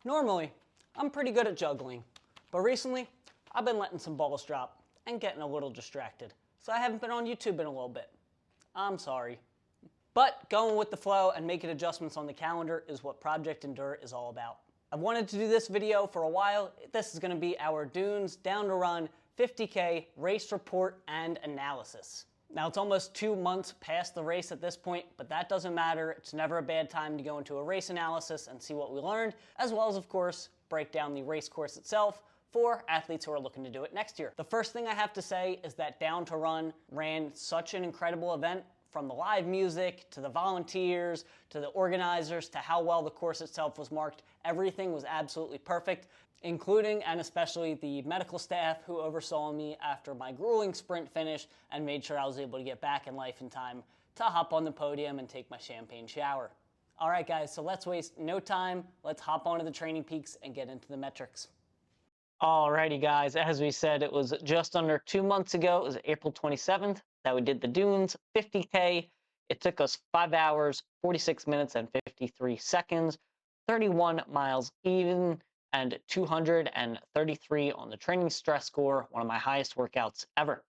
Normally, I'm pretty good at juggling, but recently, I've been letting some balls drop and getting a little distracted, so I haven't been on YouTube in a little bit. I'm sorry. But going with the flow and making adjustments on the calendar is what Project Endure is all about. I've wanted to do this video for a while. This is going to be our Dunes Down to Run 50K race report and analysis. Now, it's almost 2 months past the race at this point, but that doesn't matter. It's never a bad time to go into a race analysis and see what we learned, as well as, of course, break down the race course itself for athletes who are looking to do it next year. The first thing I have to say is that Down to Run ran such an incredible event, from the live music, to the volunteers, to the organizers, to how well the course itself was marked. Everything was absolutely perfect, including and especially the medical staff who oversaw me after my grueling sprint finish and made sure I was able to get back in life in time to hop on the podium and take my champagne shower. All right, guys, so let's waste no time. Let's hop onto the training peaks and get into the metrics. Alrighty, guys, as we said, it was just under 2 months ago. It was April 27th that we did the Dunes 50K. It took us 5 hours, 46 minutes, and 53 seconds, 31 miles even, and 233 on the training stress score, one of my highest workouts ever.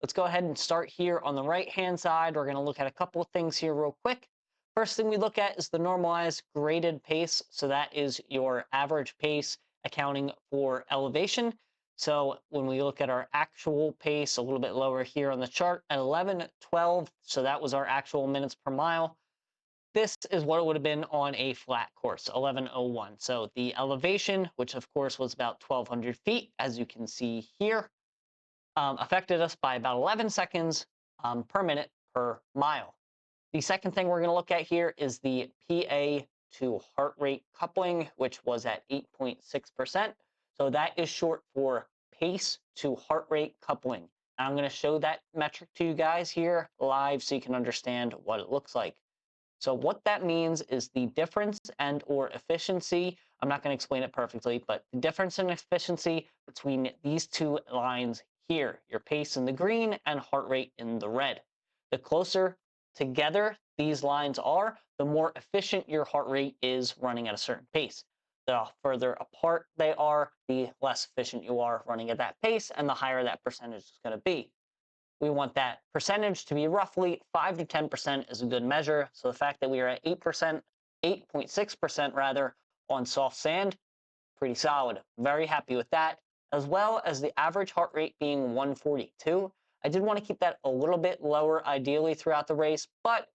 Let's go ahead and start here on the right-hand side. We're going to look at a couple of things here real quick. First thing we look at is the normalized graded pace. So that is your average pace accounting for elevation. So when we look at our actual pace, a little bit lower here on the chart at 11:12, so that was our actual minutes per mile. This is what it would have been on a flat course, 11:01. So the elevation, which of course was about 1,200 feet, as you can see here, affected us by about 11 seconds per minute per mile. The second thing we're going to look at here is the PA to heart rate coupling, which was at 8.6%. So that is short for pace to heart rate coupling. And I'm going to show that metric to you guys here live so you can understand what it looks like. So what that means is the difference and or efficiency. I'm not going to explain it perfectly, but the difference in efficiency between these two lines here, your pace in the green and heart rate in the red. The closer together these lines are, the more efficient your heart rate is running at a certain pace. The further apart they are, the less efficient you are running at that pace, and the higher that percentage is going to be. We want that percentage to be roughly 5 to 10% is a good measure. So the fact that we are at 8%, 8.6% rather, on soft sand, pretty solid. Very happy with that, as well as the average heart rate being 142. I did want to keep that a little bit lower, ideally, throughout the race, but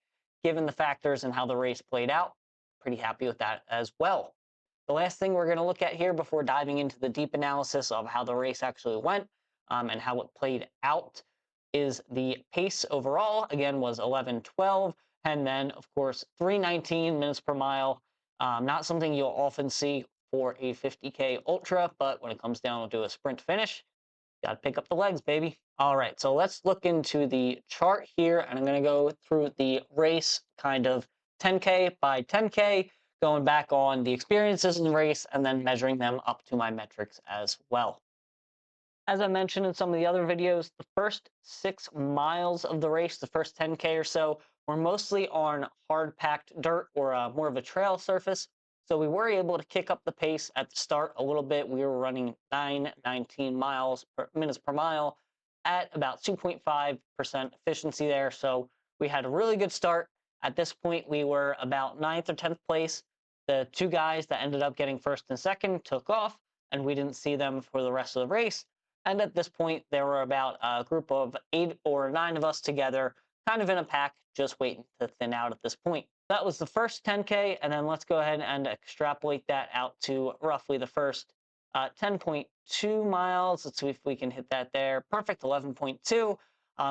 given the factors and how the race played out, pretty happy with that as well. The last thing we're going to look at here before diving into the deep analysis of how the race actually went and how it played out is the pace overall. Again, was 11:12, and then, of course, 3:19 minutes per mile. Not something you'll often see for a 50K ultra, but when it comes down to a sprint finish, got to pick up the legs, baby. All right, so let's look into the chart here, and I'm going to go through the race kind of 10K by 10K, going back on the experiences in the race and then measuring them up to my metrics as well. As I mentioned in some of the other videos, the first 6 miles of the race, the first 10K or so, were mostly on hard-packed dirt or more of a trail surface. So we were able to kick up the pace at the start a little bit. We were running 19 minutes per mile at about 2.5% efficiency there. So we had a really good start. At this point, we were about 9th or 10th place. The 2 guys that ended up getting first and second took off, and we didn't see them for the rest of the race. And at this point, there were about a group of 8 or 9 of us together, kind of in a pack, just waiting to thin out at this point. That was the first 10K, and then let's go ahead and extrapolate that out to roughly the first 10.2 miles. Let's see if we can hit that there. Perfect, 11.2.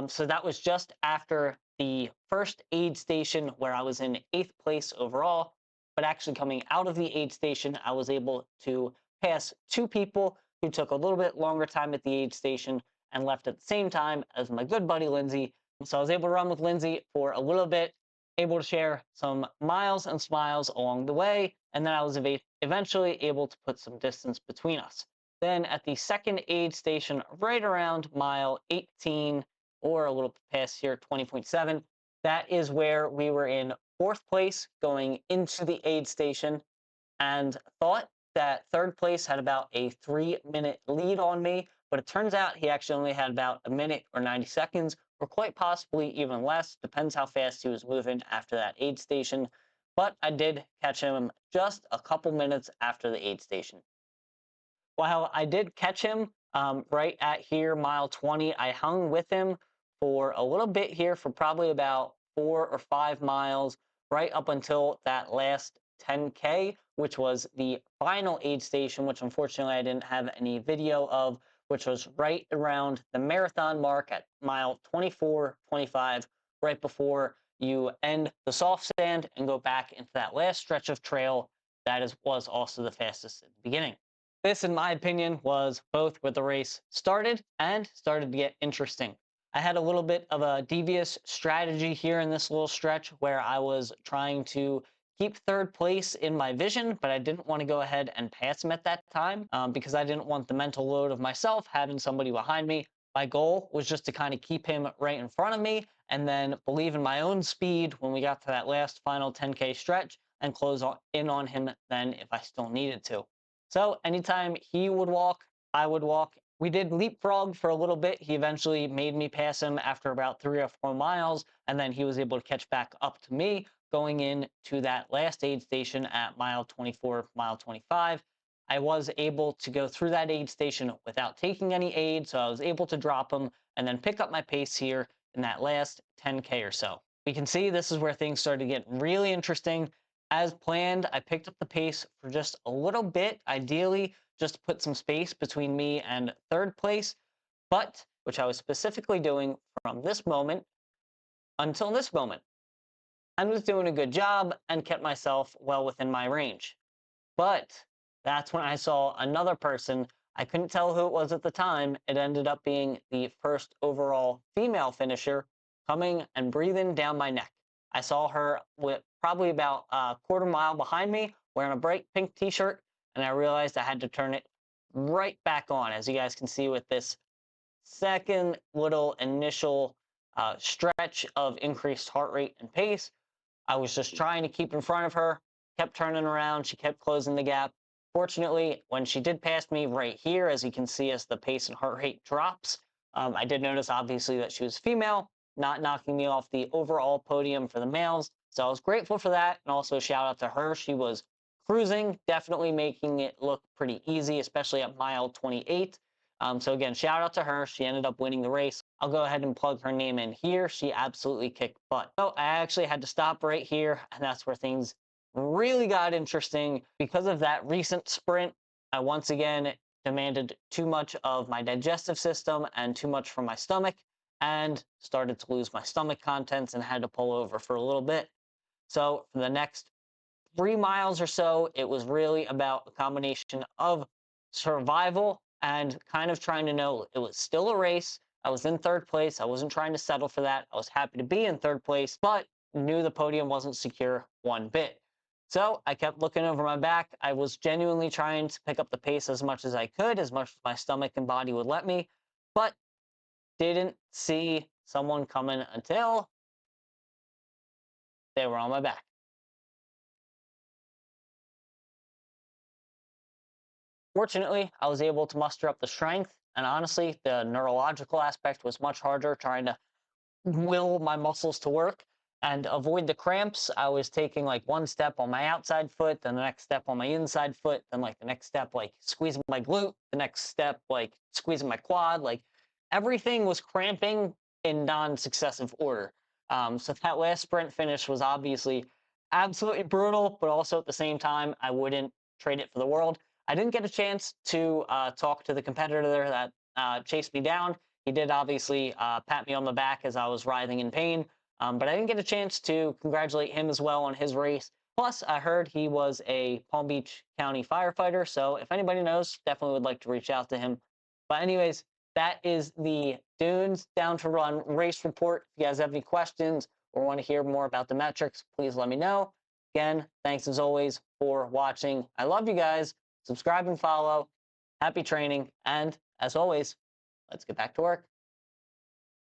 So that was just after the first aid station where I was in 8th place overall. But actually coming out of the aid station, I was able to pass 2 people who took a little bit longer time at the aid station and left at the same time as my good buddy Lindsay. So I was able to run with Lindsay for a little bit, able to share some miles and smiles along the way, and then I was eventually able to put some distance between us. Then at the second aid station, right around mile 18, or a little past here, 20.7, that is where we were in 4th place going into the aid station, and thought that third place had about a 3-minute lead on me, but it turns out he actually only had about a minute or 90 seconds, or quite possibly even less, depends how fast he was moving after that aid station. But I did catch him just a couple minutes after the aid station. While I did catch him right at here, mile 20, I hung with him for a little bit here for probably about 4 or 5 miles, right up until that last 10K, which was the final aid station, which unfortunately I didn't have any video of, which was right around the marathon mark at mile 24, 25, right before you end the soft sand and go back into that last stretch of trail that was also the fastest at the beginning. This, in my opinion, was both where the race started and started to get interesting. I had a little bit of a devious strategy here in this little stretch where I was trying to keep third place in my vision, but I didn't want to go ahead and pass him at that time because I didn't want the mental load of myself having somebody behind me. My goal was just to kind of keep him right in front of me and then believe in my own speed when we got to that last final 10K stretch and close in on him then if I still needed to. So anytime he would walk, I would walk. We did leapfrog for a little bit. He eventually made me pass him after about 3 or 4 miles, and then he was able to catch back up to me going into that last aid station at mile 24, mile 25. I was able to go through that aid station without taking any aid, so I was able to drop him and then pick up my pace here in that last 10K or so. We can see this is where things started to get really interesting. As planned, I picked up the pace for just a little bit, ideally just to put some space between me and third place, but which I was specifically doing from this moment until this moment. I was doing a good job and kept myself well within my range. But that's when I saw another person. I couldn't tell who it was at the time. It ended up being the first overall female finisher coming and breathing down my neck. I saw her with probably about a quarter mile behind me wearing a bright pink t-shirt, and I realized I had to turn it right back on, as you guys can see with this second little initial stretch of increased heart rate and pace. I was just trying to keep in front of her, kept turning around, she kept closing the gap. Fortunately, when she did pass me right here, as you can see as the pace and heart rate drops, I did notice obviously that she was female, not knocking me off the overall podium for the males. So I was grateful for that, and also shout out to her. She was cruising, definitely making it look pretty easy, especially at mile 28. So again, shout out to her. She ended up winning the race. I'll go ahead and plug her name in here. She absolutely kicked butt. So I actually had to stop right here, and that's where things really got interesting. Because of that recent sprint, I once again demanded too much of my digestive system and too much from my stomach, and started to lose my stomach contents and had to pull over for a little bit. So for the next 3 miles or so, it was really about a combination of survival and kind of trying to know it was still a race. I was in third place. I wasn't trying to settle for that. I was happy to be in third place, but knew the podium wasn't secure one bit. So I kept looking over my back. I was genuinely trying to pick up the pace as much as I could, as much as my stomach and body would let me, but didn't see someone coming until they were on my back. Fortunately, I was able to muster up the strength, and honestly, the neurological aspect was much harder, trying to will my muscles to work and avoid the cramps. I was taking like one step on my outside foot, then the next step on my inside foot, then like the next step, like squeezing my glute, the next step, like squeezing my quad. Like everything was cramping in non-successive order. So that last sprint finish was obviously absolutely brutal, but also at the same time, I wouldn't trade it for the world. I didn't get a chance to talk to the competitor there that chased me down. He did obviously pat me on the back as I was writhing in pain, but I didn't get a chance to congratulate him as well on his race. Plus, I heard he was a Palm Beach County firefighter, so if anybody knows, definitely would like to reach out to him. But anyways, that is the Dunes Down to Run race report. If you guys have any questions or want to hear more about the metrics, please let me know. Again, thanks as always for watching. I love you guys. Subscribe and follow. Happy training, and as always, let's get back to work.